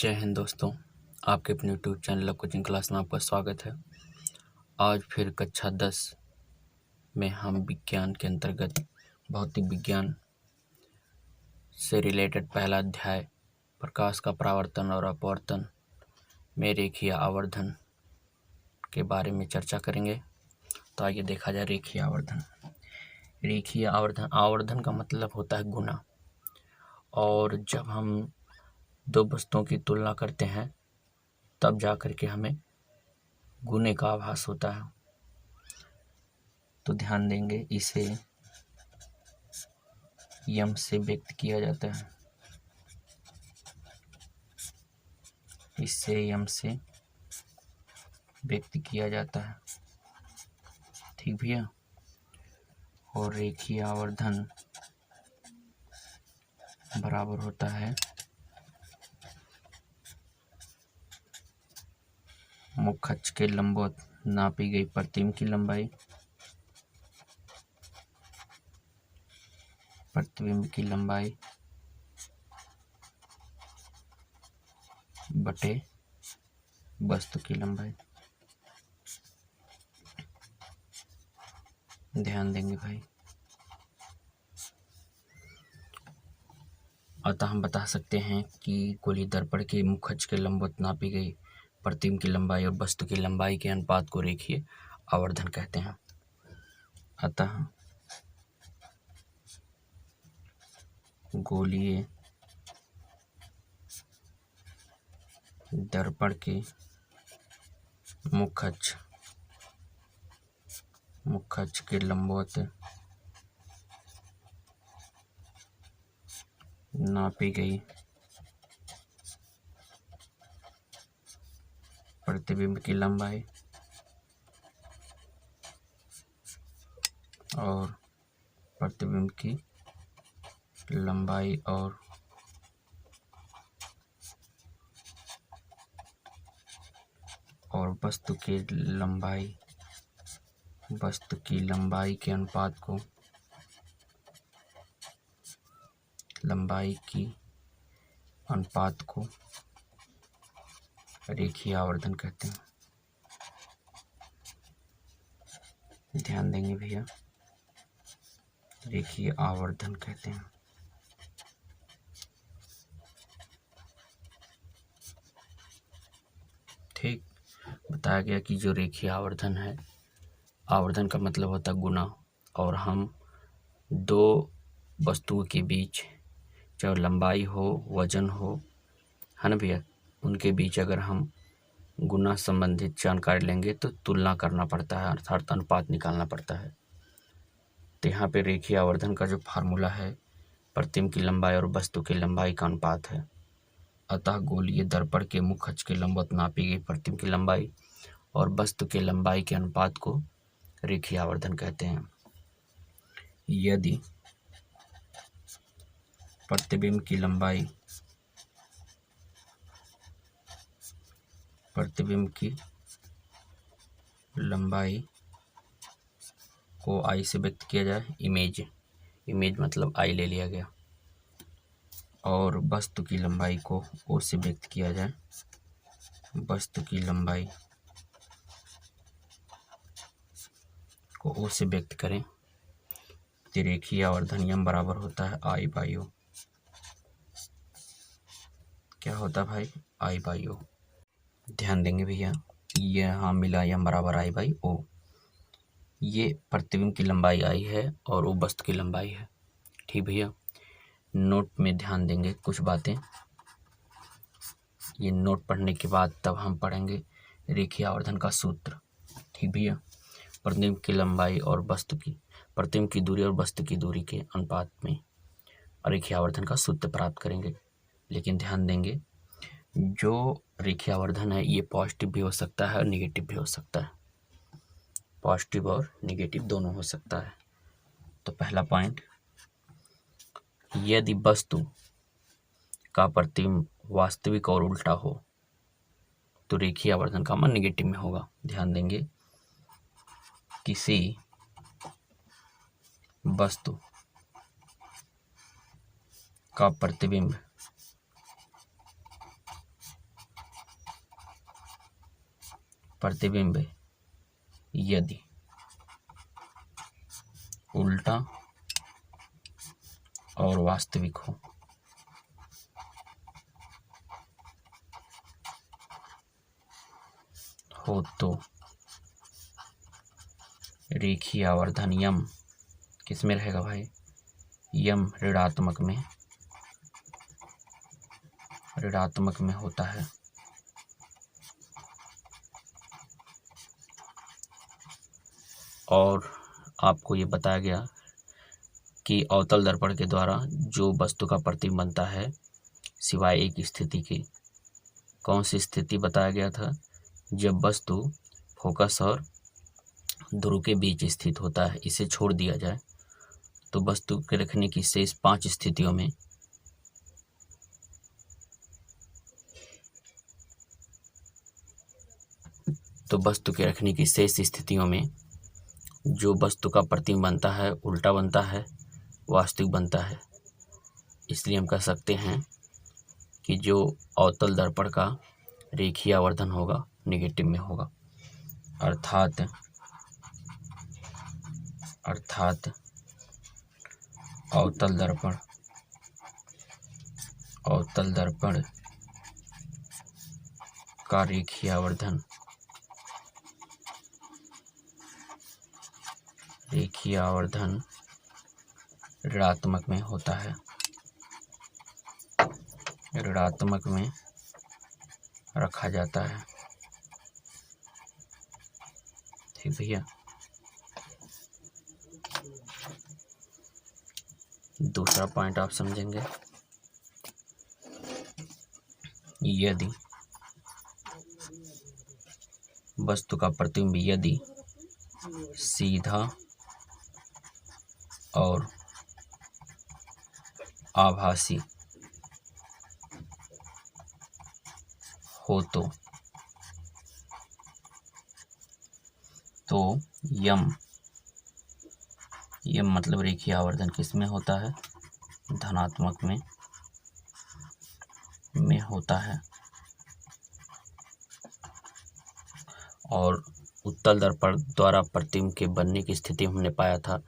जय हिंद दोस्तों, आपके अपने यूट्यूब चैनल कोचिंग क्लास में आपका स्वागत है। आज फिर कक्षा 10 में हम विज्ञान के अंतर्गत भौतिक विज्ञान से रिलेटेड पहला अध्याय प्रकाश का परावर्तन और अपवर्तन में रेखीय आवर्धन के बारे में चर्चा करेंगे। तो आइए देखा जाए रेखीय आवर्धन। रेखीय आवर्धन, आवर्धन का मतलब होता है गुना, और जब हम दो वस्तुओं की तुलना करते हैं तब जा कर के हमें गुने का आभास होता है। तो ध्यान देंगे, इसे यम से व्यक्त किया जाता है, इससे यम से व्यक्त किया जाता है। ठीक भैया। और रेखीय आवर्धन बराबर होता है मुख्य अक्ष के लंबवत नापी गई प्रतिबिंब की लंबाई बटे वस्तु की लंबाई। ध्यान देंगे भाई। अतः हम बता सकते हैं कि गोलीय दर्पण के मुख्य अक्ष के लंबवत नापी गई प्रतिबिंब की लंबाई और वस्तु की लंबाई के अनुपात को रेखीय आवर्धन कहते हैं। अतः गोलीय दर्पण के मुख्य अक्ष के लंबवत नापी गई प्रतिबिंब की लंबाई और प्रतिबिंब की लंबाई और वस्तु की लंबाई के अनुपात को रेखीय आवर्धन कहते हैं। ध्यान देंगे भैया, रेखीय आवर्धन कहते हैं। ठीक बताया गया कि जो रेखीय आवर्धन है, आवर्धन का मतलब होता है गुना, और हम दो वस्तुओं के बीच चाहे लंबाई हो, वजन हो, है ना भैया, उनके बीच अगर हम गुना संबंधित जानकारी लेंगे तो तुलना करना पड़ता है, अर्थात अनुपात निकालना पड़ता है। तो यहाँ पे रेखीय आवर्धन का जो फार्मूला है प्रतिबिंब की लंबाई और वस्तु की लंबाई का अनुपात है। अतः गोलीय दर्पण के मुख्य अक्ष के लंबवत नापी गई प्रतिबिंब की लंबाई और वस्तु के लंबाई के अनुपात को रेखीय आवर्धन कहते हैं। यदि प्रतिबिंब की लंबाई को आई से व्यक्त किया जाए, इमेज मतलब आई ले लिया गया, और वस्तु की लंबाई को ओ से व्यक्त किया जाए, वस्तु की लंबाई को ओ से व्यक्त करें, तो रेखीय आवर्धन यम बराबर होता है आई बाई ओ। क्या होता है भाई? आई बाई ओ। ध्यान देंगे भैया, ये यहाँ मिला यम बराबर आई बाई ओ। ये प्रतिबिंब की लंबाई आई है और वो वस्तु की लंबाई है। ठीक भैया। नोट में ध्यान देंगे कुछ बातें, ये नोट पढ़ने के बाद तब हम पढ़ेंगे रेखीय आवर्धन का सूत्र। ठीक भैया। प्रतिबिंब की लंबाई और प्रतिबिंब की दूरी और वस्तु की दूरी के अनुपात में रेखीय आवर्धन का सूत्र प्राप्त करेंगे। लेकिन ध्यान देंगे, जो रेखीय आवर्धन है ये पॉजिटिव भी हो सकता है और निगेटिव भी हो सकता है, पॉजिटिव और निगेटिव दोनों हो सकता है। तो पहला पॉइंट, यदि वस्तु का प्रतिबिंब वास्तविक और उल्टा हो तो रेखीय आवर्धन का मान निगेटिव में होगा। ध्यान देंगे, किसी वस्तु का प्रतिबिंब प्रतिबिंब यदि उल्टा और वास्तविक हो तो रेखीय आवर्धन यम किस में रहेगा भाई? यम ऋणात्मक में होता है। और आपको ये बताया गया कि अवतल दर्पण के द्वारा जो वस्तु का प्रतिबिंब बनता है सिवाय एक स्थिति की, कौन सी स्थिति बताया गया था? जब वस्तु फोकस और ध्रुव के बीच स्थित होता है। इसे छोड़ दिया जाए तो वस्तु के रखने की शेष 5 स्थितियों में जो वस्तु का प्रतिबिंब बनता है उल्टा बनता है, वास्तविक बनता है। इसलिए हम कह सकते हैं कि जो अवतल दर्पण का रेखीय आवर्धन होगा नेगेटिव में होगा, अर्थात अवतल दर्पण का रेखीय आवर्धन ऋणात्मक में होता है, ऋणात्मक में रखा जाता है। ठीक भैया। दूसरा पॉइंट आप समझेंगे, यदि वस्तु का प्रतिबिंब यदि सीधा और आभासी हो तो यम मतलब रेखीय आवर्धन किस में होता है? धनात्मक में होता है। और उत्तल दर्पण द्वारा प्रतिबिंब के बनने की स्थिति हमने पाया था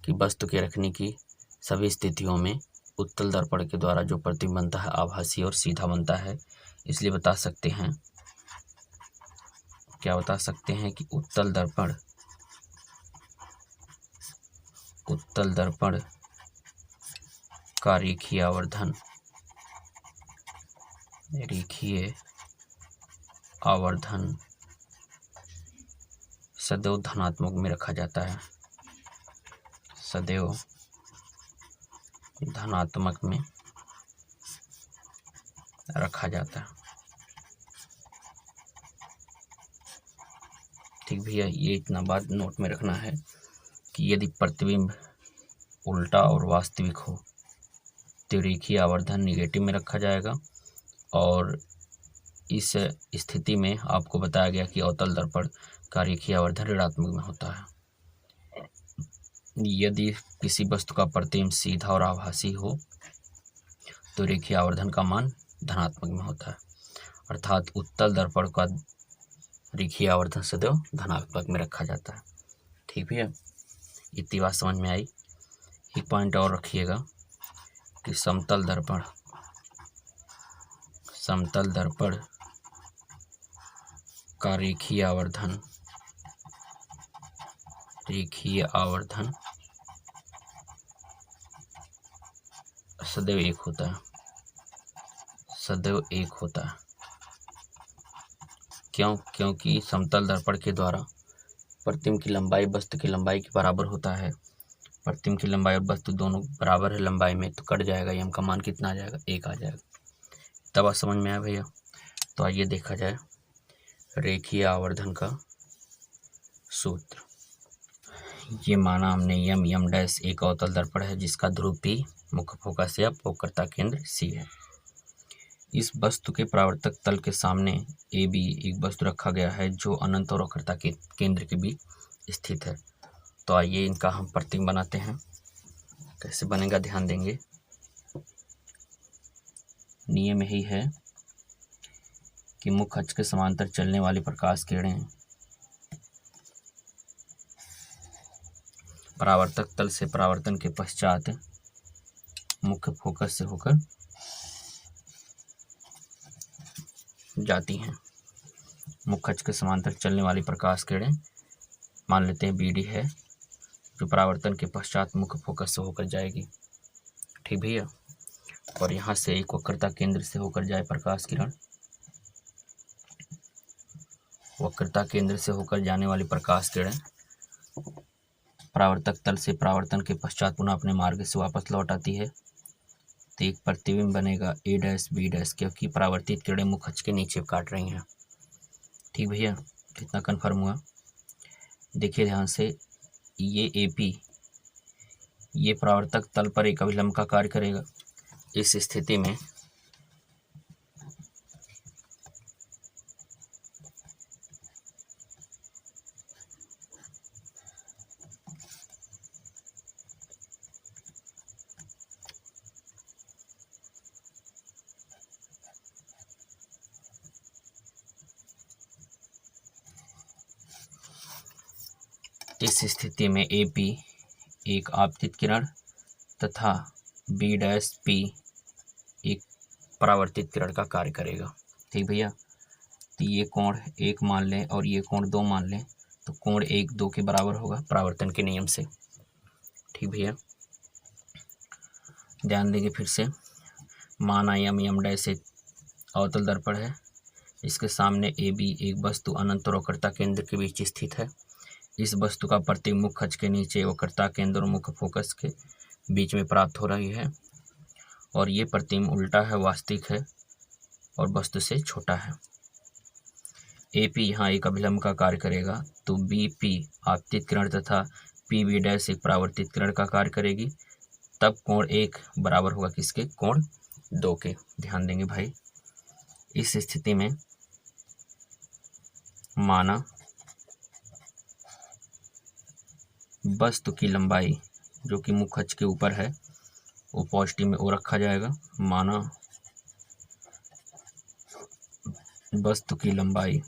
कि वस्तु के रखने की सभी स्थितियों में उत्तल दर्पण के द्वारा जो प्रतिबिंब बनता है आभासी और सीधा बनता है। इसलिए बता सकते हैं, क्या बता सकते हैं कि उत्तल दर्पण का रेखीय आवर्धन सदैव धनात्मक में रखा जाता है, सदैव धनात्मक में रखा जाता है। ठीक भैया, ये इतना बात नोट में रखना है कि यदि प्रतिबिंब उल्टा और वास्तविक हो तो रेखीय आवर्धन निगेटिव में रखा जाएगा। और इस स्थिति में आपको बताया गया कि अवतल दर्पण का रेखीय आवर्धन ऋणात्मक में होता है। यदि किसी वस्तु का प्रतिबिंब सीधा और आभासी हो तो रेखीय आवर्धन का मान धनात्मक में होता है, अर्थात उत्तल दर्पण का रेखीय आवर्धन सदैव धनात्मक में रखा जाता है। ठीक भैया, इतनी बात समझ में आई। एक पॉइंट और रखिएगा कि समतल दर्पण का रेखीय आवर्धन सदैव एक होता है। क्योंकि समतल दर्पण के द्वारा प्रतिबिंब की लंबाई वस्तु की लंबाई के बराबर होता है। प्रतिबिंब की लंबाई और वस्तु दोनों बराबर है लंबाई में, तो कट जाएगा, यम का मान कितना आ जाएगा? 1 आ जाएगा। तब बात समझ में आया भैया। तो आइए देखा जाए रेखीय आवर्धन का सूत्र। ये माना हमने यम डैश एक अवतल दर्पण है जिसका ध्रुव P मुख्य फोकस या फोककर्ता केंद्र C है। इस वस्तु के परावर्तक तल के सामने AB एक वस्तु रखा गया है जो अनंत और वक्रता के केंद्र के बीच स्थित है। तो आइए इनका हम प्रतिबिंब बनाते हैं। कैसे बनेगा ध्यान देंगे। नियम यही है कि मुख्य अक्ष के समांतर चलने वाली प्रकाश किरणें परावर्तक तल से परावर्तन के पश्चात मुख्य फोकस से होकर जाती हैं। मुख्य अक्ष के समांतर चलने वाली प्रकाश किरणें मान लेते हैं BD है, जो परावर्तन के पश्चात मुख्य फोकस से होकर जाएगी। ठीक भैया। और यहाँ से एक वक्रता केंद्र से होकर जाए प्रकाश किरण, वक्रता केंद्र से होकर जाने वाली प्रकाश किरण परावर्तक तल से परावर्तन के पश्चात पुनः अपने मार्ग से वापस लौट आती है, तो एक प्रतिबिंब बनेगा A', B', क्योंकि परावर्तित किरणें मुख्य अक्ष के नीचे काट रही हैं। ठीक भैया, कितना कन्फर्म हुआ? देखिए ध्यान से, ये AP ये परावर्तक तल पर एक अभिलंब का कार्य करेगा। इस स्थिति में AP एक आपतित किरण तथा B', P एक परावर्तित किरण का कार्य करेगा। ठीक भैया, तो ये कोण 1 मान लें और ये कोण 2 मान लें, तो कोण 1, 2 के बराबर होगा परावर्तन के नियम से। ठीक भैया, ध्यान देंगे फिर से, माना M' से अवतल दर्पण है, इसके सामने AB एक वस्तु अनंत और वक्रता केंद्र के बीच स्थित है। इस वस्तु का प्रतिबिंब मुख्य अक्ष के नीचे वक्रता केंद्र और मुख्य फोकस के बीच में प्राप्त हो रही है, और ये प्रतिबिंब उल्टा है, वास्तविक है और वस्तु से छोटा है। AP यहाँ एक अभिलंब का कार्य करेगा, तो BP आपतित किरण तथा PB' एक परावर्तित किरण का कार्य करेगी, तब कोण 1 बराबर होगा किसके? कोण 2 के। ध्यान देंगे भाई, इस स्थिति में माना वस्तु की लंबाई जो कि मुख्य अक्ष के ऊपर है वो पॉजिटिव में O रखा जाएगा। माना वस्तु की लंबाई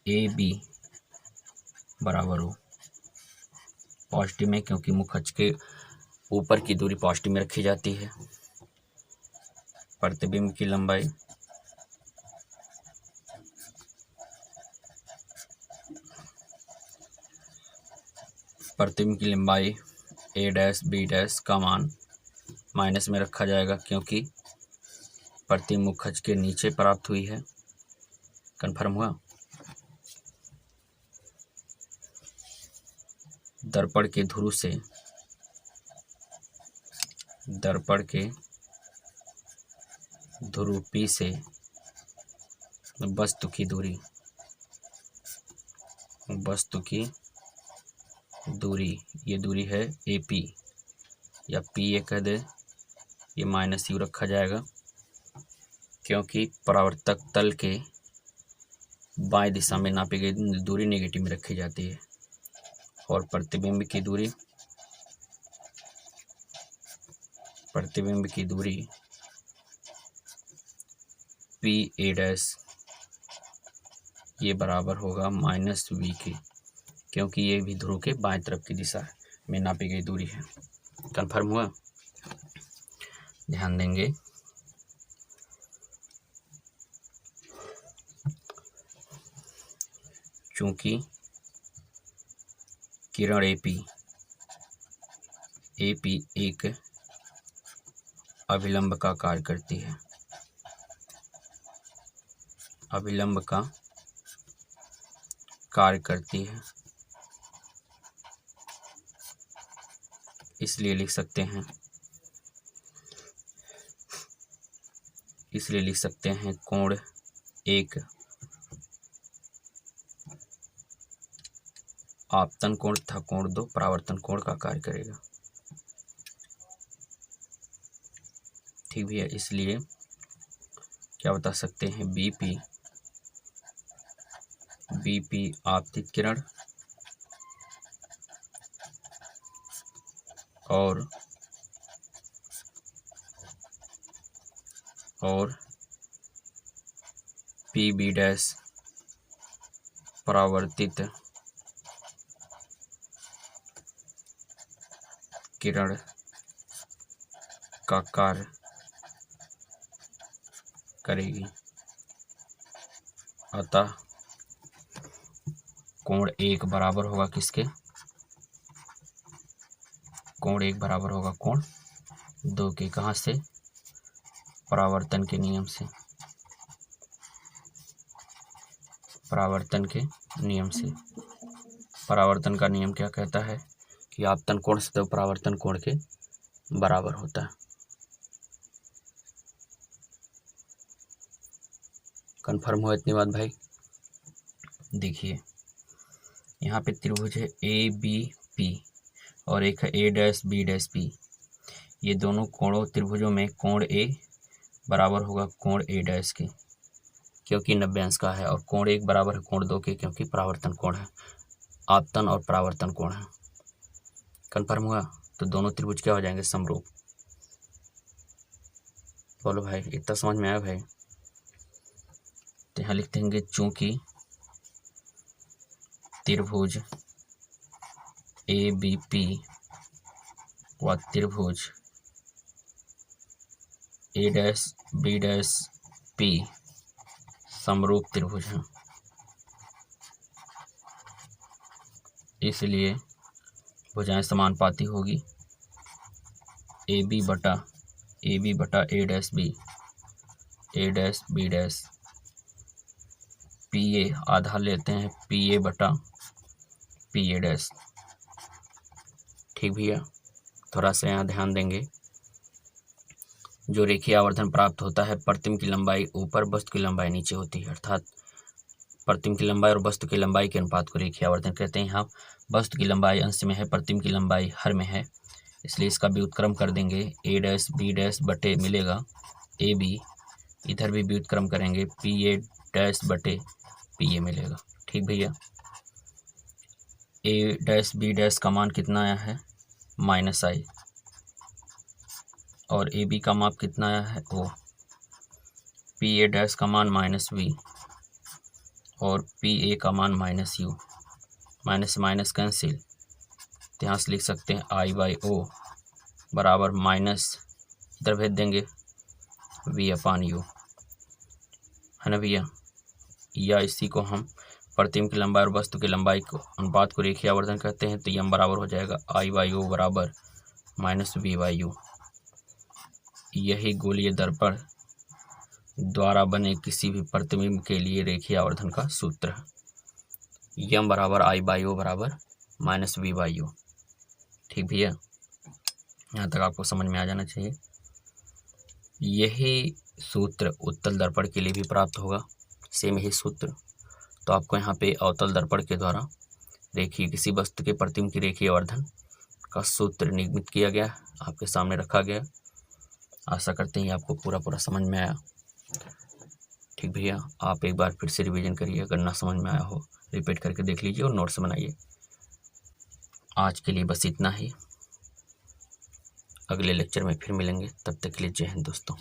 AB बराबर हो पॉजिटिव में, क्योंकि मुख्य अक्ष के ऊपर की दूरी पॉजिटिव में रखी जाती है। प्रतिबिंब की लंबाई A', B' का मान माइनस में रखा जाएगा, क्योंकि प्रतिबिंब मुख्य अक्ष के नीचे प्राप्त हुई है। कन्फर्म हुआ? दर्पण के ध्रुव से दर्पण के ध्रुव P से वस्तु की दूरी ये दूरी है AP या P ये कह दे, ये -U रखा जाएगा, क्योंकि परावर्तक तल के बाएं दिशा में नापी गई दूरी नेगेटिव में रखी जाती है, और प्रतिबिंब की दूरी PA' ये बराबर होगा -V के, क्योंकि ये भी ध्रुव के बाएं तरफ की दिशा में नापी गई दूरी है। कन्फर्म हुआ? ध्यान देंगे, चूंकि किरण AP एक अभिलंब का कार्य करती है, इसलिए लिख सकते हैं कोण 1 आपतन कोण तथा कोण 2 परावर्तन कोण का कार्य करेगा। ठीक भैया, इसलिए क्या बता सकते हैं? BP आपतित किरण और PB' परावर्तित किरण का कार्य करेगी, अतः कोण 1 बराबर होगा किसके? कोण 1 बराबर होगा कोण 2 के। कहाँ से? परावर्तन के नियम से। परावर्तन के नियम से। परावर्तन का नियम क्या कहता है कि आपतन कोण सदैव परावर्तन कोण के बराबर होता है। कन्फर्म हुआ इतनी बात भाई? देखिए यहाँ पे त्रिभुज है ए बी पी और एक है ए डैश बी डैश पी। ये दोनों कोणों त्रिभुजों में कोण ए बराबर होगा कोण ए डैश के, क्योंकि 90 अंश का है, और कोण 1 बराबर है कोण 2 के, क्योंकि परावर्तन कोण है, आपतन और परावर्तन कोण है। कन्फर्म हुआ? तो दोनों त्रिभुज क्या हो जाएंगे? समरूप। बोलो भाई, इतना समझ में आया भाई? तो यहाँ लिख देंगे चूंकि त्रिभुज ए बी पी व त्रिभुज ए डैश बी डैश पी समरूप त्रिभुज हैं, इसलिए भुजाएं समानुपाती होगी। ए बी बटा A dash B dash P A आधा लेते हैं पी ए बटा पी ए डैश। ठीक भैया, थोड़ा सा यहाँ ध्यान देंगे। जो रेखीय आवर्धन प्राप्त होता है, प्रतिम की लंबाई ऊपर वस्तु की लंबाई नीचे होती है, अर्थात प्रतिम की लंबाई और वस्तु की लंबाई के अनुपात को रेखीय आवर्धन कहते हैं। यहाँ वस्तु की लंबाई अंश में है, प्रतिम की लंबाई हर में है, इसलिए इसका व्युत्क्रम कर देंगे। ए डैश बी डैश बटे मिलेगा ए बी, इधर भी व्युत्क्रम करेंगे पी ए डैश बटे पी ए मिलेगा। ठीक भैया, ए डैश बी डैश का मान कितना आया है? -i, और ए बी का माप कितना आया है? ओ। पी ए डैश का मान -v और पी ए का मान -u, माइनस माइनस कैंसिल, तो यहाँ से लिख सकते हैं I/O बराबर माइनस, इधर भेज देंगे v/u, है ना भैया? या इसी को हम प्रतिम की लंबाई और वस्तु की लंबाई को अनुपात को रेखीय आवर्धन कहते हैं। तो यम बराबर हो जाएगा I/O बराबर -v/u। यही गोलीय दर्पण द्वारा बने किसी भी प्रतिबिंब के लिए रेखीय आवर्धन का सूत्र है। यम बराबर I/O बराबर -v/u। ठीक भैया, यहाँ तक आपको समझ में आ जाना चाहिए। यही सूत्र उत्तल दर्पण के लिए भी प्राप्त होगा, सेम यही सूत्र। तो आपको यहाँ पे अवतल दर्पण के द्वारा रेखीय किसी वस्तु के प्रतिबिंब की रेखीय आवर्धन का सूत्र निर्मित किया गया, आपके सामने रखा गया। आशा करते हैं आपको पूरा समझ में आया। ठीक भैया, आप एक बार फिर से रिवीजन करिए, अगर ना समझ में आया हो रिपीट करके देख लीजिए और नोट्स बनाइए। आज के लिए बस इतना ही, अगले लेक्चर में फिर मिलेंगे, तब तक के लिए जय हिंद दोस्तों।